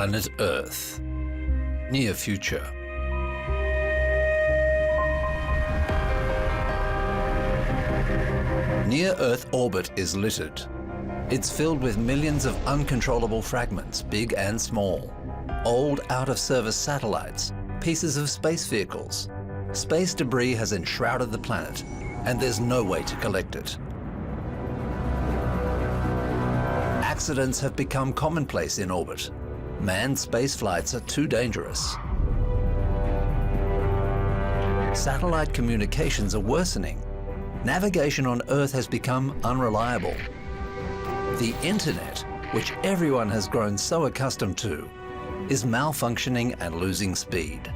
Planet Earth. Near future. Near-Earth orbit is littered. It's filled with millions of uncontrollable fragments, big and small. Old, out-of-service satellites, pieces of space vehicles. Space debris has enshrouded the planet, and there's no way to collect it. Accidents have become commonplace in orbit. Manned space flights are too dangerous. Satellite communications are worsening. Navigation on Earth has become unreliable. The internet, which everyone has grown so accustomed to, is malfunctioning and losing speed.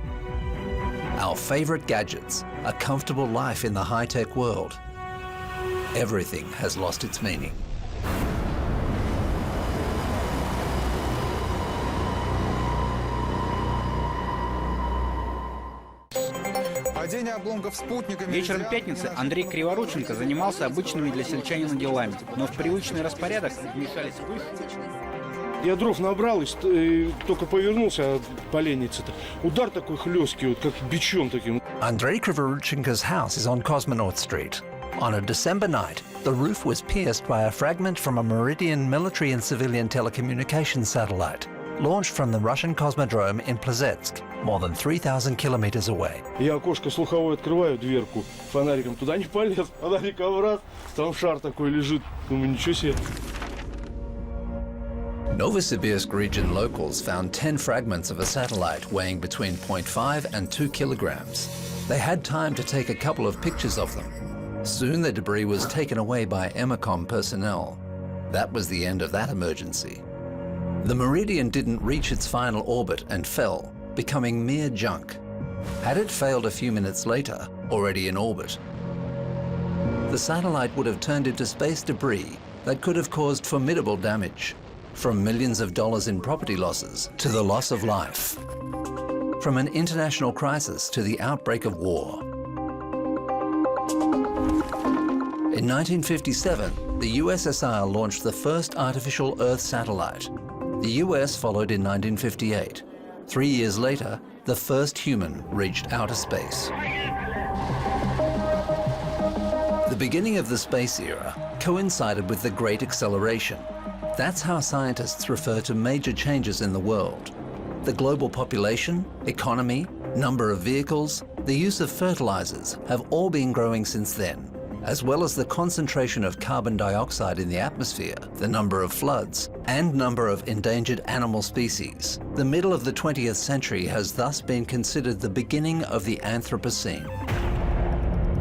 Our favorite gadgets, a comfortable life in the high-tech world. Everything has lost its meaning. Вечером пятницы Андрей Криворученко занимался обычными для сельчанина делами, но в привычный распорядок вмешались выше. Я дров набрал и только повернулся от поленницы-то. Удар такой хлесткий, вот как бичом таким. Andrei Krivoruchenko's house is on Cosmonaut Street. On a December night, the roof was pierced by a fragment from a Meridian military and civilian telecommunications satellite, launched from the Russian Cosmodrome in Plesetsk, more than 3,000 kilometers away. Я окошко слуховое открываю, дверку, фонариком туда не полез, фонариком раз, там шар такой лежит. Думаю, ничего себе. Novosibirsk region locals found 10 fragments of a satellite weighing between 0.5 and 2 kilograms. They had time to take a couple of pictures of them. Soon the debris was taken away by EMACOM personnel. That was the end of that emergency. The Meridian didn't reach its final orbit and fell, becoming mere junk. Had it failed a few minutes later, already in orbit, the satellite would have turned into space debris that could have caused formidable damage, from millions of dollars in property losses to the loss of life, from an international crisis to the outbreak of war. In 1957, the USSR launched the first artificial Earth satellite. The US followed in 1958. 3 years later, the first human reached outer space. The beginning of the space era coincided with the Great Acceleration. That's how scientists refer to major changes in the world. The global population, economy, number of vehicles, the use of fertilizers have all been growing since then, as well as the concentration of carbon dioxide in the atmosphere, the number of floods, and number of endangered animal species. The middle of the 20th century has thus been considered the beginning of the Anthropocene,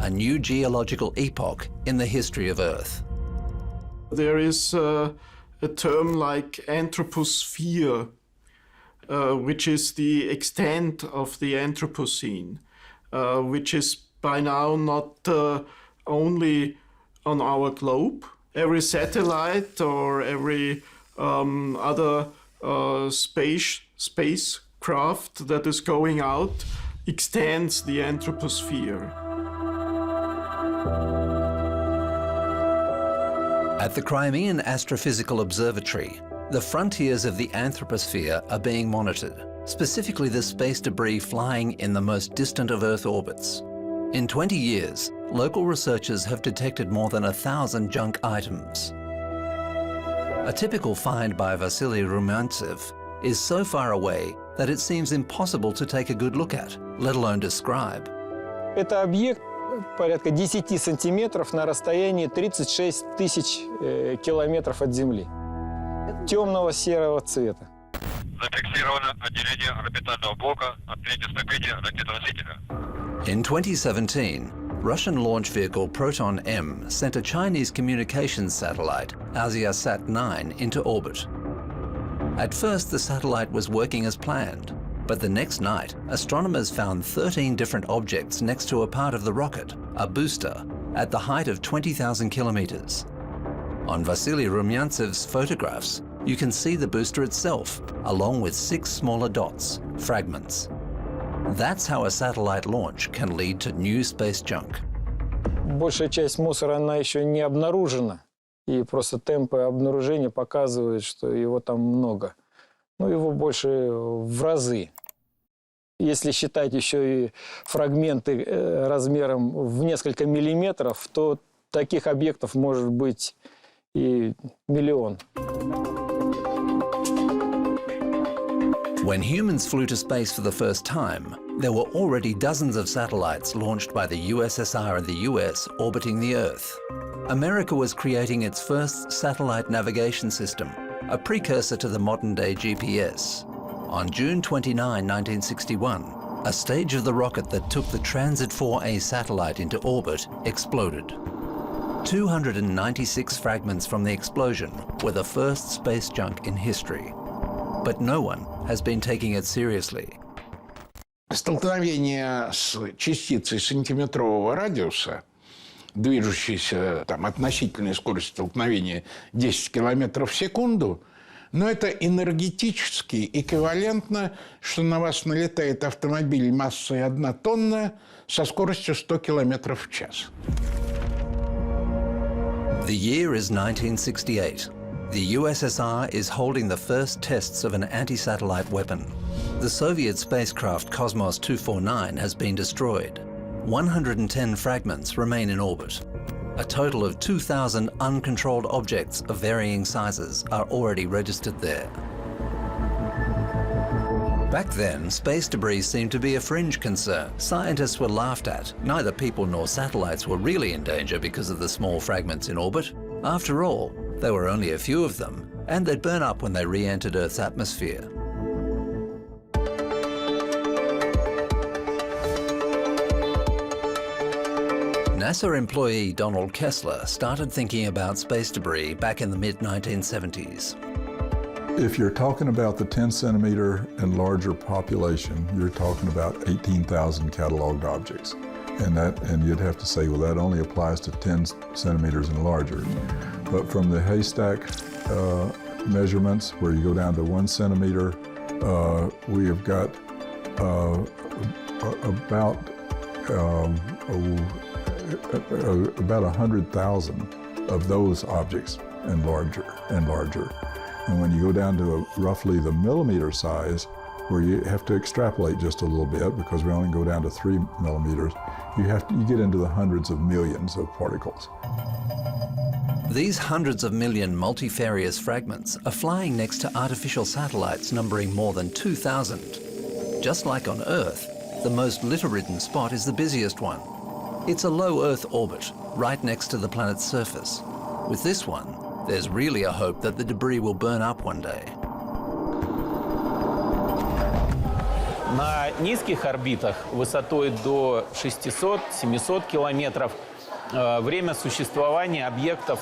a new geological epoch in the history of Earth. There is a term like anthroposphere, which is the extent of the Anthropocene, which is by now not only on our globe. Every satellite or every other spacecraft that is going out extends the anthroposphere. At the Crimean Astrophysical Observatory, the frontiers of the anthroposphere are being monitored, specifically the space debris flying in the most distant of Earth orbits. In 20 years, local researchers have detected more than 1,000 junk items. A typical find by Vasily Rumyantsev is so far away that it seems impossible to take a good look at, let alone describe. Это объект порядка 10 сантиметров на расстоянии 36 тысяч километров от Земли. Темного серого цвета. Зафиксировано отделение орбитального блока от третьей ступени ракеты-носителя. In 2017, Russian launch vehicle Proton-M sent a Chinese communications satellite, AsiaSat-9, into orbit. At first, the satellite was working as planned, but the next night, astronomers found 13 different objects next to a part of the rocket, a booster, at the height of 20,000 kilometers. On Vasily Rumyantsev's photographs, you can see the booster itself, along with 6 smaller dots, fragments. That's how a satellite launch can lead to new space junk. Большая часть мусора, она еще не обнаружена. И просто темпы обнаружения показывают, что его там много. Ну, его больше в разы. Если считать еще и фрагменты размером в несколько миллиметров, то таких объектов может быть и миллион. When humans flew to space for the first time, there were already dozens of satellites launched by the USSR and the US orbiting the Earth. America was creating its first satellite navigation system, a precursor to the modern-day GPS. On June 29, 1961, a stage of the rocket that took the Transit 4A satellite into orbit exploded. 296 fragments from the explosion were the first space junk in history. But no one has been taking it seriously. Столкновение с частицей сантиметрового радиуса, движущейся там, относительной скоростью столкновения 10 километров в секунду, но это энергетически эквивалентно, что на вас налетает автомобиль массой 1 тонна со скоростью 100 километров в час. The year is 1968. The USSR is holding the first tests of an anti-satellite weapon. The Soviet spacecraft Cosmos 249 has been destroyed. 110 fragments remain in orbit. A total of 2,000 uncontrolled objects of varying sizes are already registered there. Back then, space debris seemed to be a fringe concern. Scientists were laughed at. Neither people nor satellites were really in danger because of the small fragments in orbit. After all, there were only a few of them, and they'd burn up when they re-entered Earth's atmosphere. NASA employee Donald Kessler started thinking about space debris back in the mid-1970s. If you're talking about the 10 centimeter and larger population, you're talking about 18,000 cataloged objects. And you'd have to say, well, that only applies to 10 centimeters and larger. But from the haystack measurements, where you go down to 1 centimeter, we have got about 100,000 of those objects and larger and larger. And when you go down to roughly the millimeter size, where you have to extrapolate just a little bit because we only go down to 3 millimeters, you get into the hundreds of millions of particles. These hundreds of million multifarious fragments are flying next to artificial satellites numbering more than 2,000. Just like on Earth, the most litter-ridden spot is the busiest one. It's a low Earth orbit, right next to the planet's surface. With this one, there's really a hope that the debris will burn up one day. На низких орбитах высотой до 600-700 километров время существования объектов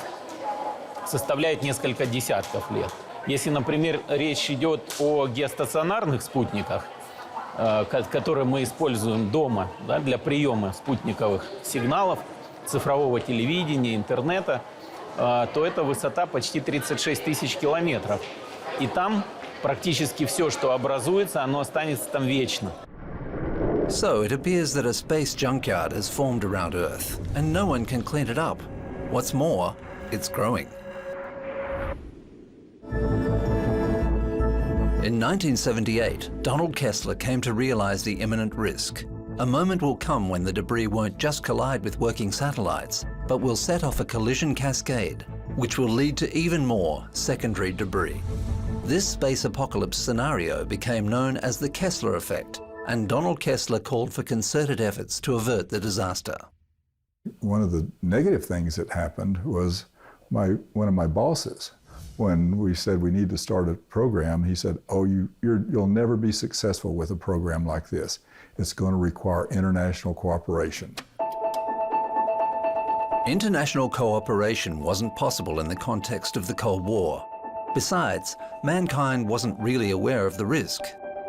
составляет несколько десятков лет. Если, например, речь идет о геостационарных спутниках, которые мы используем дома, да, для приема спутниковых сигналов, цифрового телевидения, интернета, то эта высота почти 36 тысяч километров. И там практически все, что образуется, оно останется там вечно. So it appears that a space junkyard has formed around Earth, and no one can clean it up. What's more, it's growing. In 1978, Donald Kessler came to realize the imminent risk. A moment will come when the debris won't just collide with working satellites, but will set off a collision cascade, which will lead to even more secondary debris. This space apocalypse scenario became known as the Kessler effect, and Donald Kessler called for concerted efforts to avert the disaster. One of the negative things that happened was one of my bosses, when we said we need to start a program, he said, oh, you'll never be successful with a program like this. It's going to require international cooperation. International cooperation wasn't possible in the context of the Cold War. Besides, mankind wasn't really aware of the risk.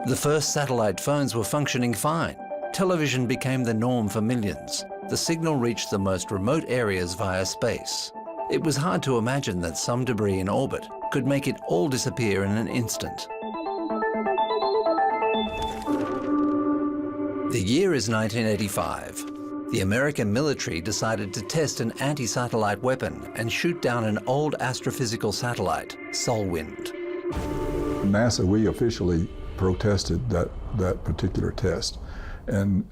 The first satellite phones were functioning fine. Television became the norm for millions. The signal reached the most remote areas via space. It was hard to imagine that some debris in orbit could make it all disappear in an instant. The year is 1985. The American military decided to test an anti-satellite weapon and shoot down an old astrophysical satellite, Solwind. NASA, we officially protested that particular test, and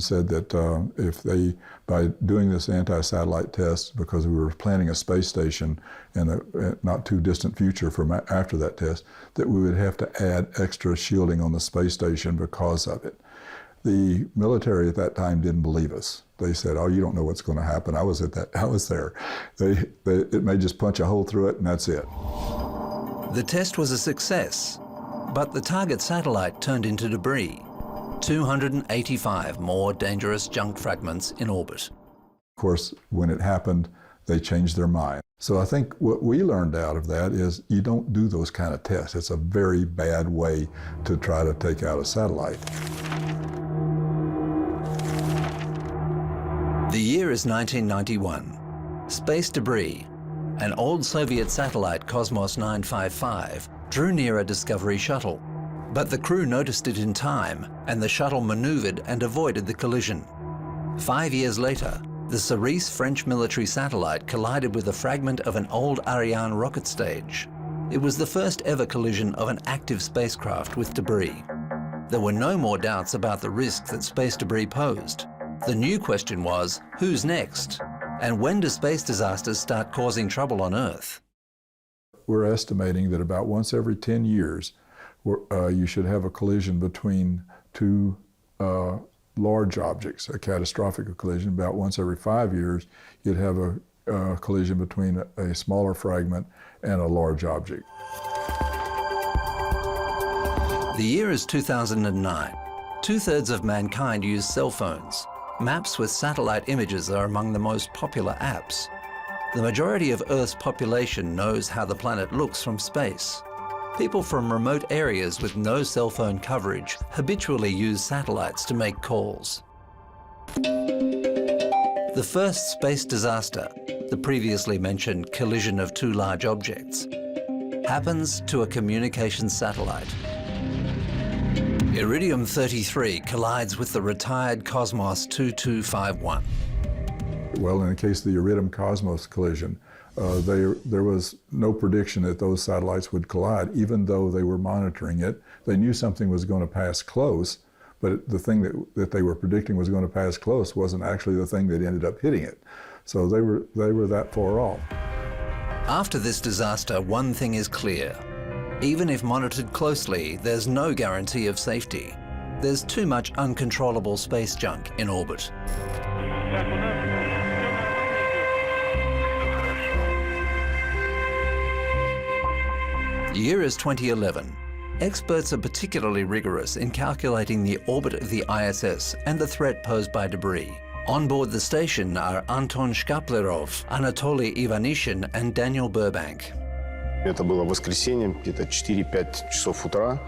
said that if they, by doing this anti-satellite test, because we were planning a space station in a not too distant future from after that test, that we would have to add extra shielding on the space station because of it. The military at that time didn't believe us. They said, "Oh, you don't know what's going to happen." I was there. It may just punch a hole through it, and that's it. The test was a success, but the target satellite turned into debris. 285 more dangerous junk fragments in orbit. Of course, when it happened, they changed their mind. So I think what we learned out of that is you don't do those kind of tests. It's a very bad way to try to take out a satellite. The year is 1991. Space debris, an old Soviet satellite, Cosmos 955, drew near a Discovery shuttle. But the crew noticed it in time, and the shuttle maneuvered and avoided the collision. 5 years later, the Cerise French military satellite collided with a fragment of an old Ariane rocket stage. It was the first ever collision of an active spacecraft with debris. There were no more doubts about the risk that space debris posed. The new question was, who's next? And when do space disasters start causing trouble on Earth? We're estimating that about once every 10 years, you should have a collision between two large objects, a catastrophic collision. About once every 5 years, you'd have a collision between a smaller fragment and a large object. The year is 2009. 2/3 of mankind use cell phones. Maps with satellite images are among the most popular apps. The majority of Earth's population knows how the planet looks from space. People from remote areas with no cell phone coverage habitually use satellites to make calls. The first space disaster, the previously mentioned collision of two large objects, happens to a communications satellite. Iridium-33 collides with the retired Cosmos 2251. Well, in the case of the Iridium-Cosmos collision, there was no prediction that those satellites would collide, even though they were monitoring it. They knew something was going to pass close, but the thing that they were predicting was going to pass close wasn't actually the thing that ended up hitting it. So they were that far off. After this disaster, one thing is clear. Even if monitored closely, there's no guarantee of safety. There's too much uncontrollable space junk in orbit. The year is 2011. Experts are particularly rigorous in calculating the orbit of the ISS and the threat posed by debris. On board the station are Anton Shkaplerov, Anatoly Ivanishin, and Daniel Burbank. Это было воскресенье, где-то 4-5 часов утра.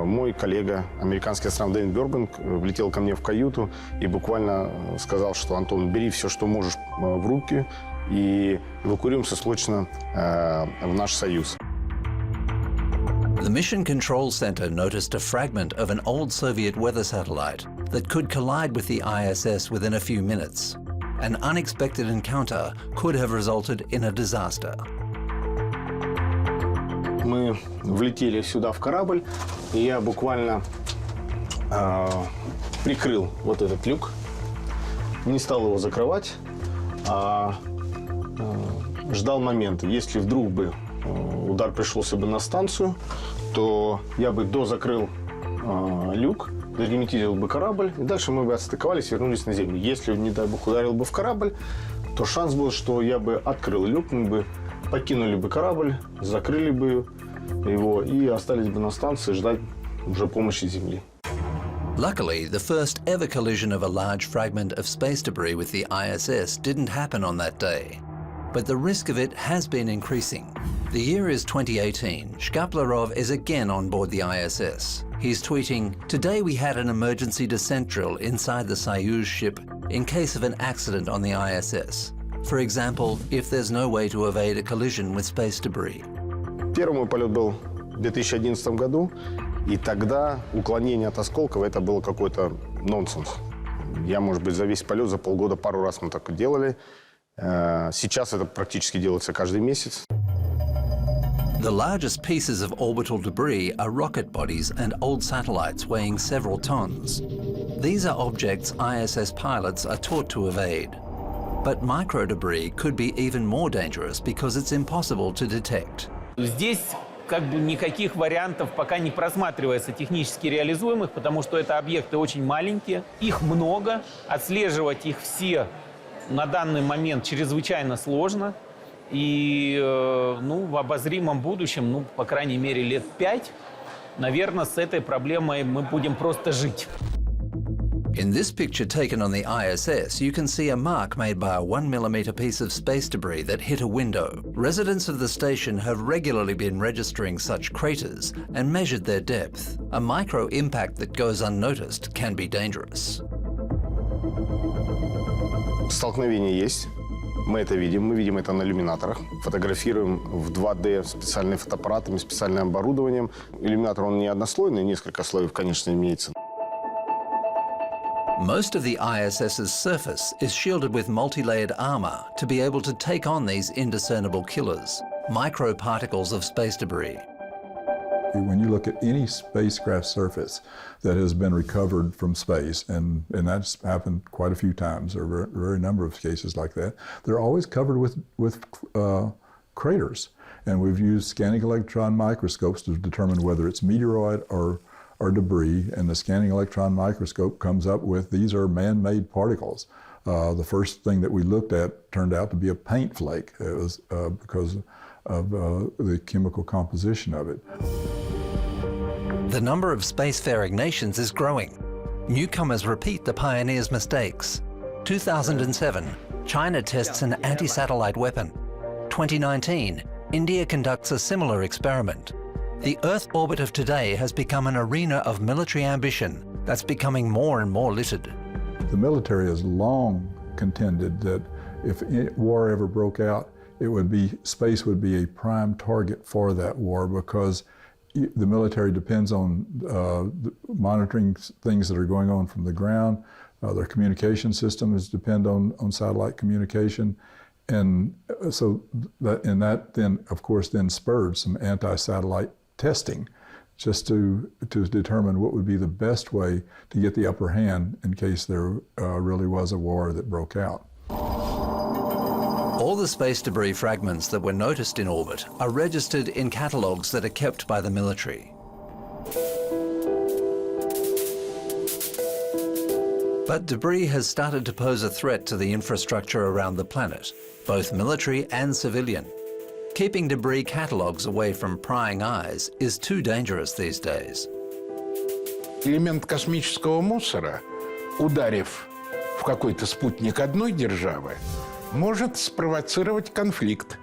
Мой коллега, американский астронавт Дэнни Бёрбанк, влетел ко мне в каюту и буквально сказал, что «Антон, бери все, что можешь в руки, и эвакуируемся срочно в наш Союз». The Mission Control Center noticed a fragment of an old Soviet weather satellite that could collide with the ISS within a few minutes. An unexpected encounter could have resulted in a disaster. Мы влетели сюда в корабль, и я буквально прикрыл вот этот люк, не стал его закрывать, а ждал момента. Если вдруг бы удар пришелся бы на станцию, то я бы дозакрыл люк, догерметизировал бы корабль, и дальше мы бы отстыковались и вернулись на Землю. Если, не дай бог, ударил бы в корабль, то шанс был, что я бы открыл люк, мы бы покинули бы корабль, закрыли бы его и остались бы на станции ждать уже помощи Земли. Luckily, the first ever collision of a large fragment of space debris with the ISS didn't happen on that day. But the risk of it has been increasing. The year is 2018. Shkaplerov is again on board the ISS. He's tweeting, "Today we had an emergency descent drill inside the Soyuz ship in case of an accident on the ISS. For example, if there's no way to evade a collision with space debris." Первый мой полет был в 2011 году, и тогда уклонение от осколков это было какой-то нонсенс. Я, может быть, за весь полет, за полгода пару раз мы так делали. Сейчас это практически делается каждый месяц. The The largest pieces of orbital debris are rocket bodies and old satellites weighing several tons. These are objects ISS pilots are taught to evade. But microdebris could be even more dangerous because it's impossible to detect. Здесь как бы никаких вариантов пока не просматривается технически реализуемых, потому что это объекты очень маленькие, их много, отслеживать их все на данный момент чрезвычайно сложно. И в обозримом будущем, по крайней мере, лет 5, наверное, с этой проблемой мы будем просто жить. In this picture taken on the ISS, you can see a mark made by a 1 millimeter piece of space debris that hit a window. Residents of the station have regularly been registering such craters and measured their depth. A micro impact that goes unnoticed can be dangerous. Столкновение есть. Мы это видим. Мы видим это на иллюминаторах. Фотографируем в 2D специальными фотоаппаратами, специальным оборудованием. Иллюминатор, он не однослойный, несколько слоев, конечно, имеется. Most of the ISS's surface is shielded with multi-layered armor to be able to take on these indiscernible killers, microparticles of space debris. When you look at any spacecraft surface that has been recovered from space, and that's happened quite a few times, there are a very number of cases like that, they're always covered with craters. And we've used scanning electron microscopes to determine whether it's meteoroid or debris, and the scanning electron microscope comes up with these are man-made particles. The first thing that we looked at turned out to be a paint flake. It was because of the chemical composition of it. The number of spacefaring nations is growing. Newcomers repeat the pioneers' mistakes. 2007, China tests an anti-satellite weapon. 2019, India conducts a similar experiment. The Earth orbit of today has become an arena of military ambition that's becoming more and more littered. The military has long contended that if war ever broke out, space would be a prime target for that war, because the military depends on monitoring things that are going on from the ground. Their communication systems depend on satellite communication. And so that then, of course, then spurred some anti-satellite testing just to determine what would be the best way to get the upper hand in case there really was a war that broke out. All the space debris fragments that were noticed in orbit are registered in catalogues that are kept by the military. But debris has started to pose a threat to the infrastructure around the planet, both military and civilian. Keeping debris catalogues away from prying eyes is too dangerous these days. Элемент космического мусора, ударив в какой-то спутник одной державы, может спровоцировать конфликт,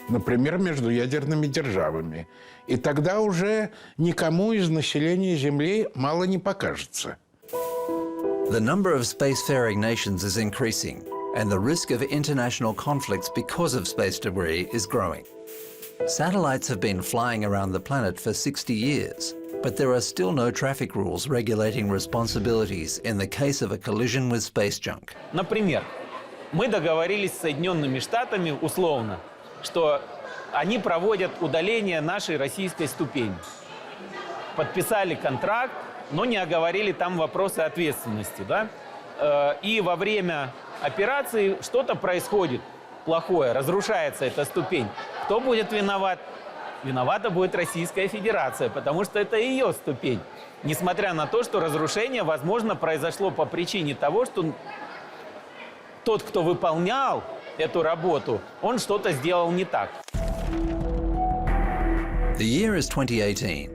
например, между ядерными державами. И тогда уже никому из населения Земли мало не покажется. The number of spacefaring nations is increasing, and the risk of international conflicts because of space debris is growing. Satellites have been flying around the planet for 60 years, but there are still no traffic rules regulating responsibilities in the case of a collision with space junk. Например, мы договорились с Соединенными Штатами условно, что они проводят удаление нашей российской ступени. Подписали контракт, но не оговорили там вопросы ответственности, да? И во время операции что-то происходит плохое, разрушается эта ступень. Кто будет виноват? Виновата будет Российская Федерация, потому что это ее ступень. Несмотря на то, что разрушение, возможно, произошло по причине того, что тот, кто выполнял эту работу, он что-то сделал не так. The year is 2018.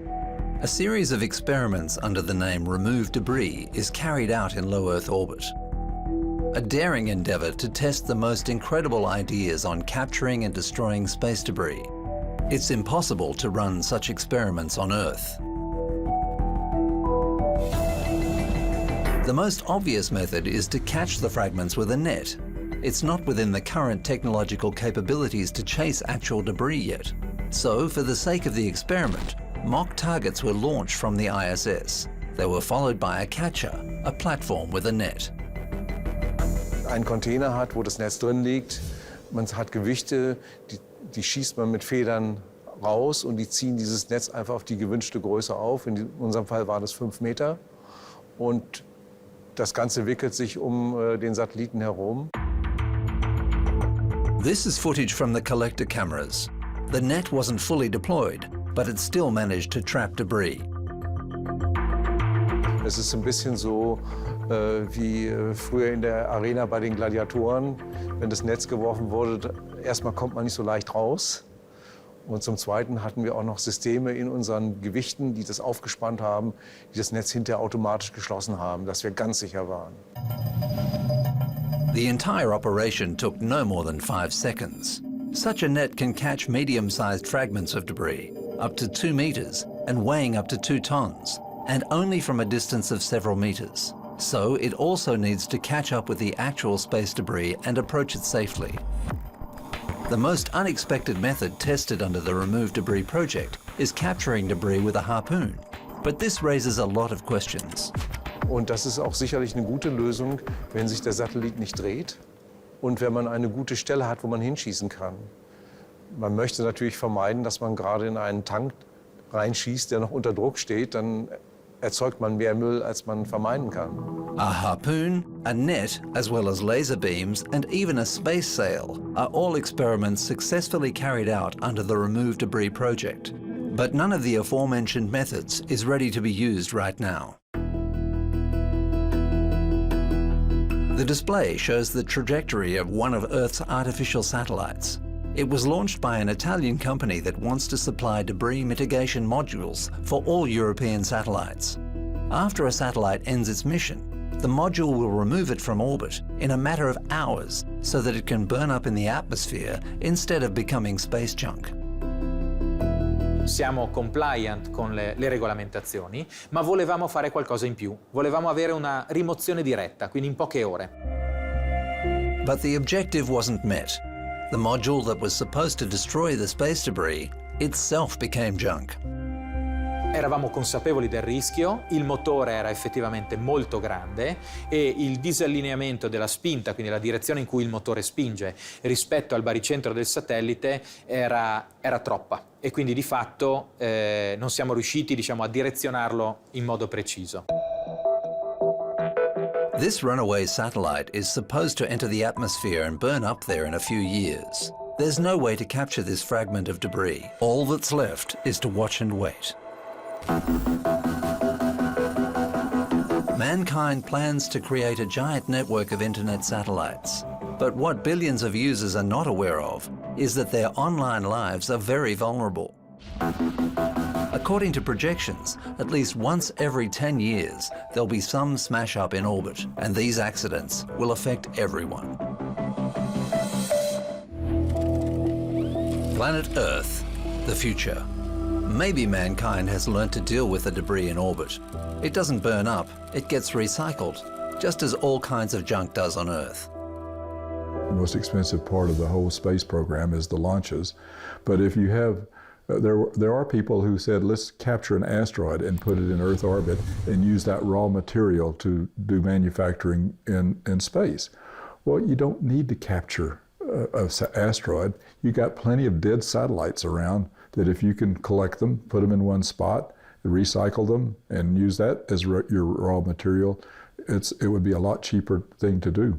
A series of experiments under the name Remove Debris is carried out in low Earth orbit. A daring endeavour to test the most incredible ideas on capturing and destroying space debris. It's impossible to run such experiments on Earth. The most obvious method is to catch the fragments with a net. It's not within the current technological capabilities to chase actual debris yet. So, for the sake of the experiment, mock targets were launched from the ISS. They were followed by a catcher, a platform with a net. Ein Container hat, wo das Netz drin liegt. Man hat Gewichte, die schießt man mit Federn raus und die ziehen dieses Netz einfach auf die gewünschte Größe auf. In unserem Fall waren es 5 Meter. Und das Ganze wickelt sich den Satelliten herum. This is footage from the collector cameras. The net wasn't fully deployed, but it still managed to trap debris. Es ist ein bisschen so wie früher in der Arena bei den Gladiatoren. Wenn das Netz geworfen wurde, erstmal kommt man nicht so leicht raus. Und zum Zweiten hatten wir auch noch Systeme in unseren Gewichten, die das aufgespannt haben, die das Netz hinterher automatisch geschlossen haben, dass wir ganz sicher waren. The entire operation took no more than 5 seconds. Such a net can catch medium-sized fragments of debris, up to 2 meters, and weighing up to 2 tons, and only from a distance of several meters. So it also needs to catch up with the actual space debris and approach it safely. The most unexpected method tested under the Remove Debris project is capturing debris with a harpoon. But this raises a lot of questions. Und das ist auch sicherlich eine gute Lösung, wenn sich der Satellit nicht dreht und wenn man eine gute Stelle hat, wo man hinschießen kann. Man möchte natürlich vermeiden, dass man gerade in einen Tank reinschießt, der noch unter Druck steht. Dann erzeugt man mehr Müll, als man vermeiden kann. A harpoon, a net, as well as laser beams and even a space sail are all experiments successfully carried out under the Remove Debris project. But none of the aforementioned methods is ready to be used right now. The display shows the trajectory of one of Earth's artificial satellites. It was launched by an Italian company that wants to supply debris mitigation modules for all European satellites. After a satellite ends its mission, the module will remove it from orbit in a matter of hours so that it can burn up in the atmosphere instead of becoming space junk. Siamo compliant con le regolamentazioni, ma volevamo fare qualcosa in più. Volevamo avere una rimozione diretta, quindi in poche ore. But the objective wasn't met. The module that was supposed to destroy the space debris itself became junk. Eravamo consapevoli del rischio, il motore era effettivamente molto grande e il disallineamento della spinta, quindi la direzione in cui il motore spinge rispetto al baricentro del satellite era troppa e quindi di fatto non siamo riusciti, diciamo, a direzionarlo in modo preciso. This runaway satellite is supposed to enter the atmosphere and burn up there in a few years. There's no way to capture this fragment of debris. All that's left is to watch and wait. Mankind plans to create a giant network of internet satellites. But what billions of users are not aware of is that their online lives are very vulnerable. According to projections, at least once every 10 years, there'll be some smash-up in orbit, and these accidents will affect everyone. Planet Earth, the future. Maybe mankind has learned to deal with the debris in orbit. It doesn't burn up, it gets recycled, just as all kinds of junk does on Earth. The most expensive part of the whole space program is the launches. But if you have, there are people who said, let's capture an asteroid and put it in Earth orbit and use that raw material to do manufacturing in space. Well, you don't need to capture an asteroid. You got plenty of dead satellites around that if you can collect them, put them in one spot, recycle them, and use that as your raw material, it would be a lot cheaper thing to do.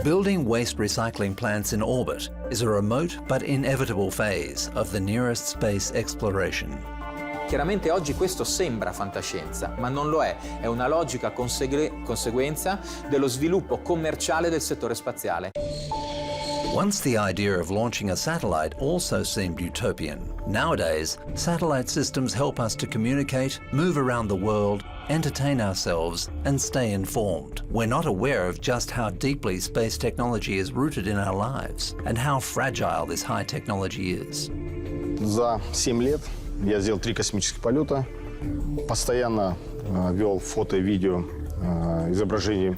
Building waste recycling plants in orbit is a remote but inevitable phase of the nearest space exploration. Chiaramente oggi questo sembra fantascienza, ma non lo è una logica conseguenza dello sviluppo commerciale del settore spaziale. Once the idea of launching a satellite also seemed utopian. Nowadays, satellite systems help us to communicate, move around the world, entertain ourselves, and stay informed. We're not aware of just how deeply space technology is rooted in our lives and how fragile this high technology is. За 7 лет я сделал 3 космических полета, постоянно вел фото и видео изображений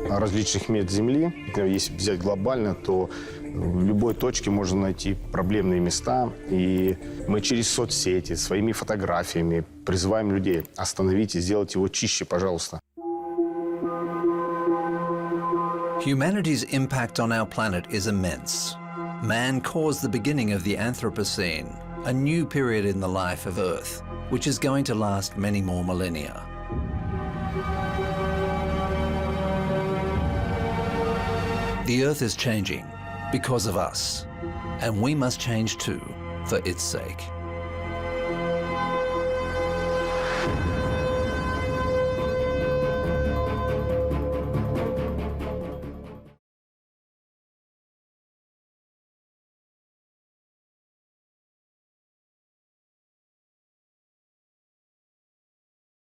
различных мест Земли. Если взять глобально, то в любой точке можно найти проблемные места. И мы через соцсети, своими фотографиями призываем людей: остановите, сделайте его чище, пожалуйста. Humanity's impact on our planet is immense. Man caused the beginning of the Anthropocene, a new period in the life of Earth, which is going to last many more millennia. The Earth is changing because of us, and we must change too for its sake.